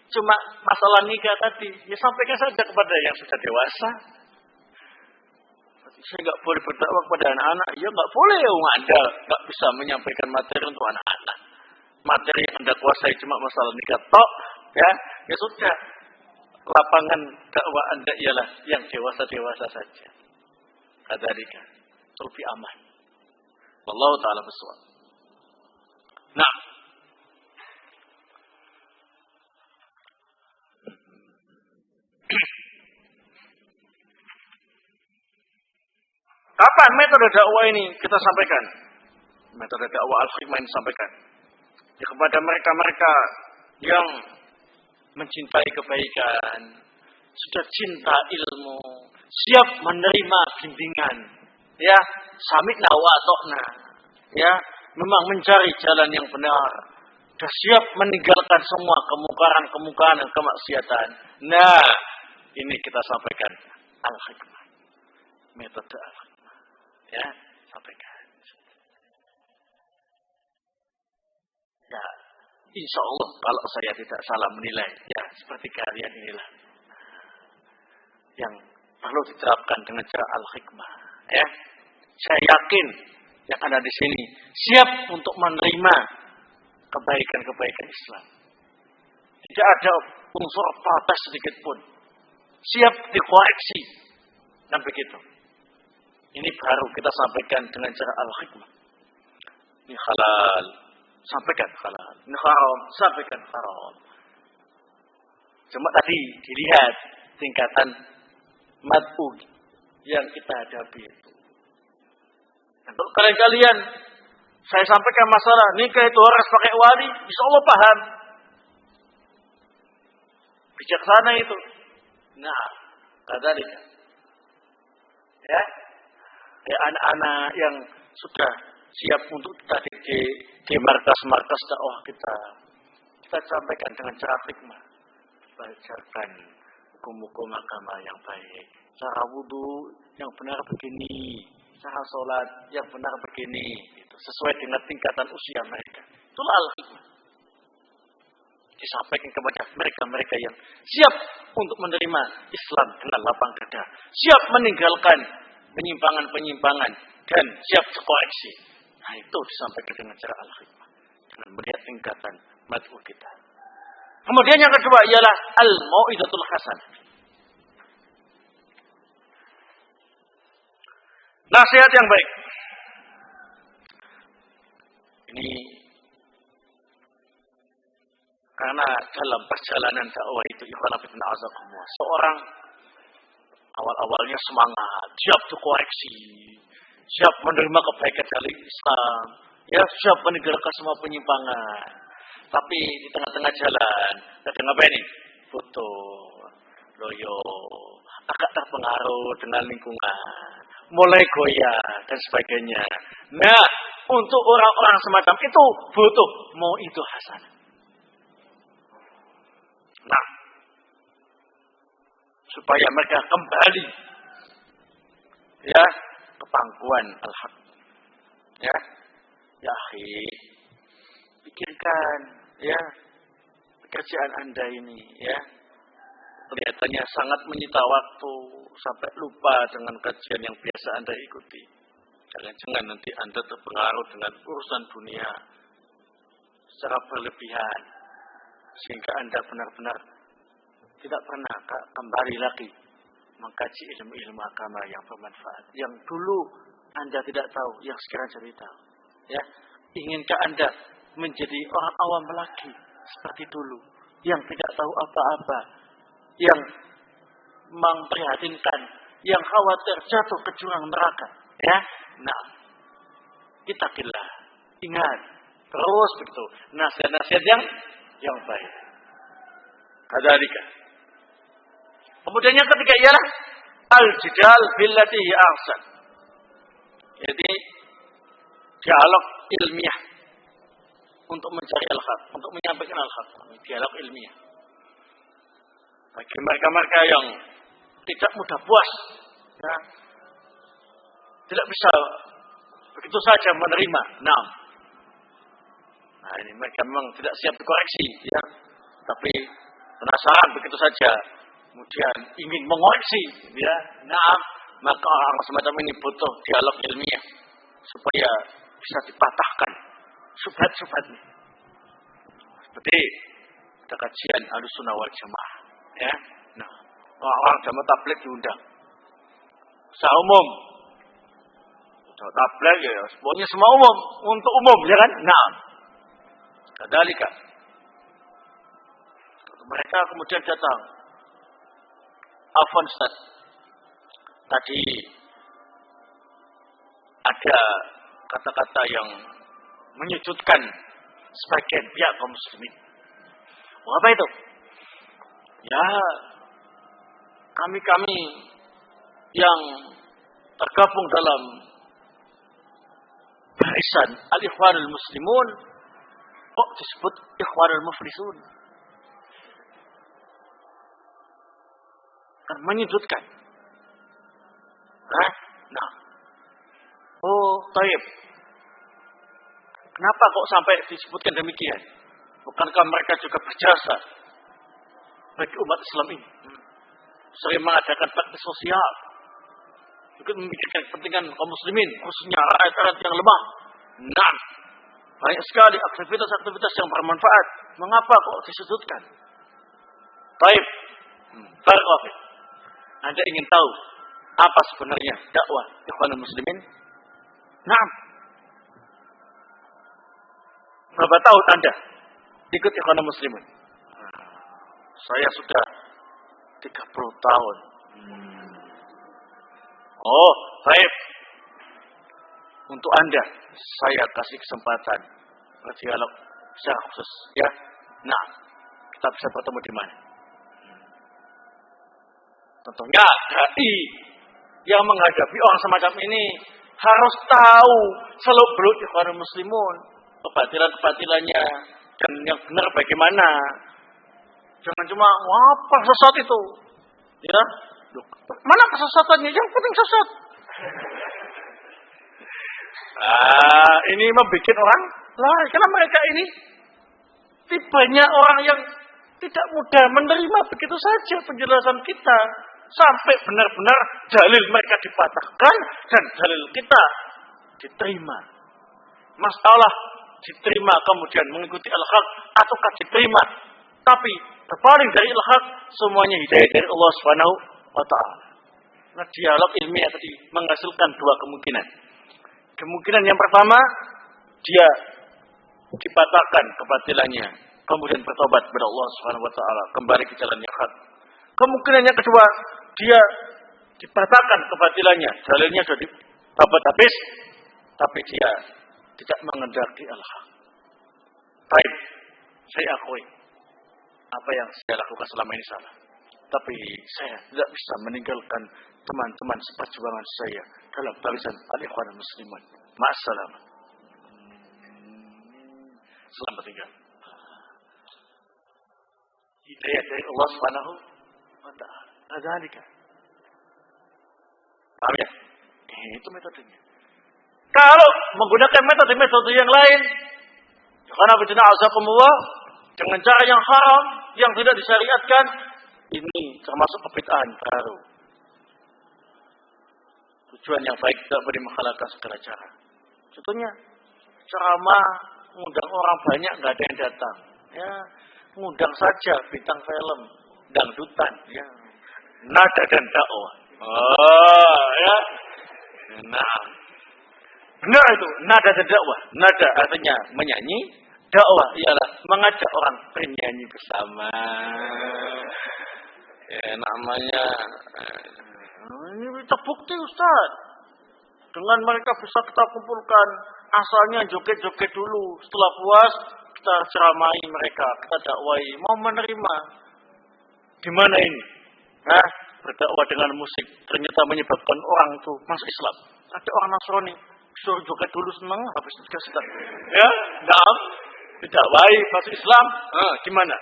cuma masalah nikah tadi, ya sampaikan saja kepada yang sudah dewasa. Saya nggak boleh berdakwah kepada anak-anak. Ya nggak boleh, Anda nggak bisa menyampaikan materi untuk anak-anak. Materi yang Anda kuasai cuma masalah nikah tok, ya sudah. Lapangan dakwah Anda ialah yang dewasa-dewasa saja. Kadzalika, lebih aman. Wallahu ta'ala bissawab. Nah, apa metode dakwah ini kita sampaikan? Metode dakwah Al-Hikmah ini sampaikan ya kepada mereka-mereka yang mencintai kebaikan, sudah cinta ilmu, siap menerima bimbingan, ya, sami'na wa ata'na, ya, memang mencari jalan yang benar, sudah siap meninggalkan semua kemungkaran-kemungkaran dan kemaksiatan. Nah, ini kita sampaikan Al-Hikmah, metode Al-Hikmah, ya, sampaikan. Ya, insya Allah kalau saya tidak salah menilai, ya seperti kalian inilah yang perlu diterapkan dengan cara Al-Hikmah. Ya, saya yakin yang ada di sini siap untuk menerima kebaikan-kebaikan Islam. Tidak ada unsur protes sedikit pun. Siap dikoreksi dan begitu. Ini baru kita sampaikan dengan cara Al-Hikmah. Ini halal, sampaikan halal. Ini haram, sampaikan haram. Cuma tadi dilihat tingkatan mad'u yang kita hadapi itu. Untuk kalian-kalian, saya sampaikan masalah nikah itu harus pakai wali, insya Allah paham. Bijaksana itu. Nah, kadzalika. Ya, kayak anak-anak yang sudah siap untuk kita didik di markas-markas dakwah kita sampaikan dengan cara hikmah. Belajarkan hukum-hukum agama yang baik. Cara wudhu yang benar begini, cara sholat yang benar begini, itu sesuai dengan tingkatan usia mereka. Itulah al-hikmah. Disampaikan kepada mereka-mereka yang siap untuk menerima Islam dengan lapang dada, siap meninggalkan penyimpangan-penyimpangan dan siap dikoreksi. Nah, itu disampaikan dengan cara al-hikmah, dengan melihat tingkatan mad'u kita. Kemudian yang kedua ialah al-mau'izatul hasanah. Nasihat yang baik. Ini karena dalam perjalanan dakwah itu seorang awal-awalnya semangat, siap dikoreksi, siap menerima kebaikan dari Islam, ya siap meninggalkan semua penyimpangan. Tapi di tengah-tengah jalan, kadang apa ini? Foto, loyo, agak terpengaruh dengan lingkungan, mulai goyah dan sebagainya. Nah, untuk orang-orang semacam itu butuh mau itu hasanah. Nah, supaya mereka kembali ya ke pangkuan al-haq. Ya, ya akhi, pikirkan ya pekerjaan Anda ini ya. Kelihatannya sangat menyita waktu sampai lupa dengan kajian yang biasa Anda ikuti. Jangan-jangan nanti Anda terpengaruh dengan urusan dunia secara berlebihan sehingga Anda benar-benar tidak pernah kembali lagi mengkaji ilmu-ilmu agama yang bermanfaat. Yang dulu Anda tidak tahu, yang sekarang jadi tahu. Ya, inginkah Anda menjadi orang awam lagi seperti dulu, yang tidak tahu apa-apa, yang memprihatinkan, yang khawatir jatuh ke jurang neraka? Ya, nah, kita ingat terus begitu nasihat-nasihat yang baik. Kadzalika. Kemudian yang ketiga ialah al-jidal billati hi ahsan. Jadi dialog ilmiah untuk mencari al-haq, untuk menyampaikan al-haq, dialog ilmiah. Bagi mereka-mereka yang tidak mudah puas, ya, tidak bisa begitu saja menerima. Nah, ini mereka memang tidak siap dikoreksi, ya. Tapi penasaran begitu saja, kemudian ingin mengoreksi, ya. Nah, maka orang semacam ini butuh dialog ilmiah supaya bisa dipatahkan subhat-subhatnya. Seperti ada kajian Ahlussunnah wal Jamaah, ya. Nah, orang jamaah tabligh diundang. Secara umum. Tabligh ya, pokoknya semua umum, untuk umum, ya kan? Nah, kadalika. Mereka kemudian datang. Afwan Ustaz, tadi ada kata-kata yang menyudutkan sebagian pihak kaum muslimin. Apa itu? Ya, kami-kami yang tergabung dalam barisan al-Ikhwanul Muslimun kok disebut Ikhwanul Muflisun? Kan menyudutkan. Nah. Oh, taib. Kenapa kok sampai disebutkan demikian? Bukankah mereka juga berjasa bagi umat Islam ini? Sering mengadakan bakti sosial, juga memikirkan kepentingan kaum muslimin, khususnya rakyat-rakyat yang lemah. Nah, banyak sekali aktivitas-aktivitas yang bermanfaat. Mengapa kok disudutkan? Taib. Barakallahu. Anda ingin tahu apa sebenarnya dakwah Ikhwanul Muslimin? Nah, berapa tahun Anda ikut Ikhwanul Muslimin? Saya sudah 30 tahun. Oh, baik. Untuk Anda, saya kasih kesempatan berdialog secara khusus, ya. Nah, kita bisa bertemu di mana? Tentunya dai yang menghadapi orang semacam ini harus tahu seluk-beluk Ikhwanul Muslimun, kebatilan-kebatilannya, dan yang benar bagaimana. Jangan cuma apa sesat itu, ya. Mana kesesatannya? Yang penting sesat. Ini membuat orang lari karena mereka ini tipenya orang yang tidak mudah menerima begitu saja penjelasan kita sampai benar-benar dalil mereka dipatahkan dan dalil kita diterima. Masalah diterima kemudian mengikuti al-haq ataukah diterima tapi berpaling dari al-haq, semuanya hidayah dari Allah Subhanahu wa ta'ala. Nah, dialog ilmiah tadi menghasilkan dua kemungkinan. Kemungkinan yang pertama, dia dipatahkan kebatilannya, kemudian bertobat kepada Allah Subhanahu wa ta'ala, kembali ke jalan yang hak. Kemungkinan yang kedua, dia dipatahkan kebatilannya, dalilnya sudah dibabat habis, tapi dia tidak mengendaki al-haq. Baik, saya akui apa yang saya lakukan selama ini salah. Tapi saya tidak bisa meninggalkan teman-teman seperjuangan saya dalam barisan al-Ikhwanul Muslimin. Ma'assalam. Selamat tinggal. Hidayah dari Allah Subhanahu wa ta'ala. Adzalika. Paham ya? Itu metodenya. Kalau menggunakan metode-metode yang lain, karena bidana azakumullah, dengan cara yang haram, yang tidak disyariatkan, ini termasuk kebid'ahan baru. Tujuan yang baik tidak boleh menghalalkan segala cara. Contohnya, ceramah, ngundang orang banyak, nggak ada yang datang. Ya, ngundang saja bintang film, dangdutan, ya, nada dan dakwah. Oh, ya, nah, benar itu, nada dan dakwah. Nada artinya menyanyi, dakwah ialah mengajak orang bernyanyi bersama. Ya, namanya ini terbukti Ustaz. Dengan mereka bisa kita kumpulkan, asalnya joget-joget dulu, setelah puas kita ceramai mereka, kita dakwai, mau menerima. Di mana ini? Berdakwah dengan musik ternyata menyebabkan orang itu masuk Islam. Ada orang Nasrani suruh joget dulu senang, habis itu sudah. Ya, enggak. Didakwai masuk Islam, gimana?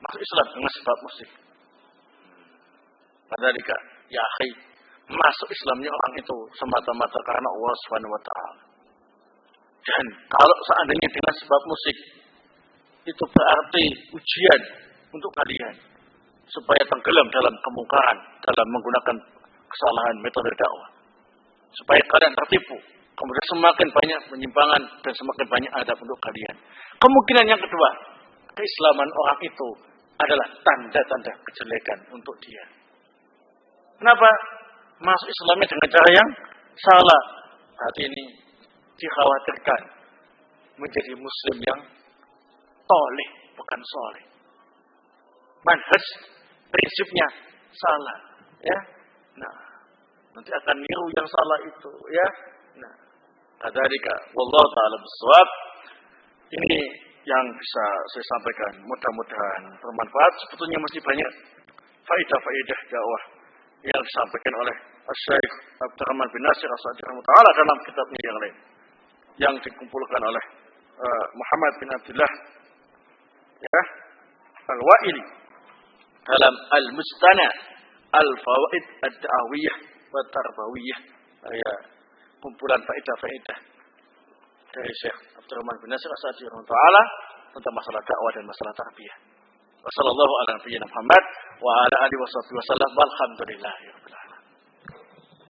Masuk Islam dengan sebab musik. Padahal ya akhi, masuk Islamnya orang itu semata-mata karena Allah Subhanahu wa ta'ala. Dan kalau seandainya dengan sebab musik, itu berarti ujian untuk kalian. Supaya tenggelam dalam kemungkaran, dalam menggunakan kesalahan metode dakwah. Supaya kalian tertipu. Kemudian semakin banyak penyimpangan dan semakin banyak adab untuk kalian. Kemungkinan yang kedua, keislaman orang itu adalah tanda-tanda kejelekan untuk dia. Kenapa? Masuk Islamnya dengan cara yang salah. Saat ini dikhawatirkan menjadi muslim yang toleh, bukan soleh. Manhaj, prinsipnya salah. Ya, nah, nanti akan niru yang salah itu. Ya, nah, kadzalika wallahu ta'ala bissawab. Ini yang bisa saya sampaikan. Mudah-mudahan bermanfaat. Sebetulnya masih banyak faedah-faedah dakwah yang disampaikan oleh Syekh Abdurrahman bin Nasir As-Sa'di rahimahullah dalam kitabnya yang lain, yang dikumpulkan oleh Muhammad bin Abdullah ya, Al-Wa'ili dalam Al-Mustana Al-Fawaid Ad-Da'awiyah wa Tarbawiyah, ya, kumpulan faedah-faedah dari Syekh Abdurrahman bin Nasir As-Sa'di rahimahullah tentang masalah dakwah dan masalah tarbiyah. Wassallallahu ala nabiyyina Muhammad wa ala alihi wasallam. Walhamdulillah.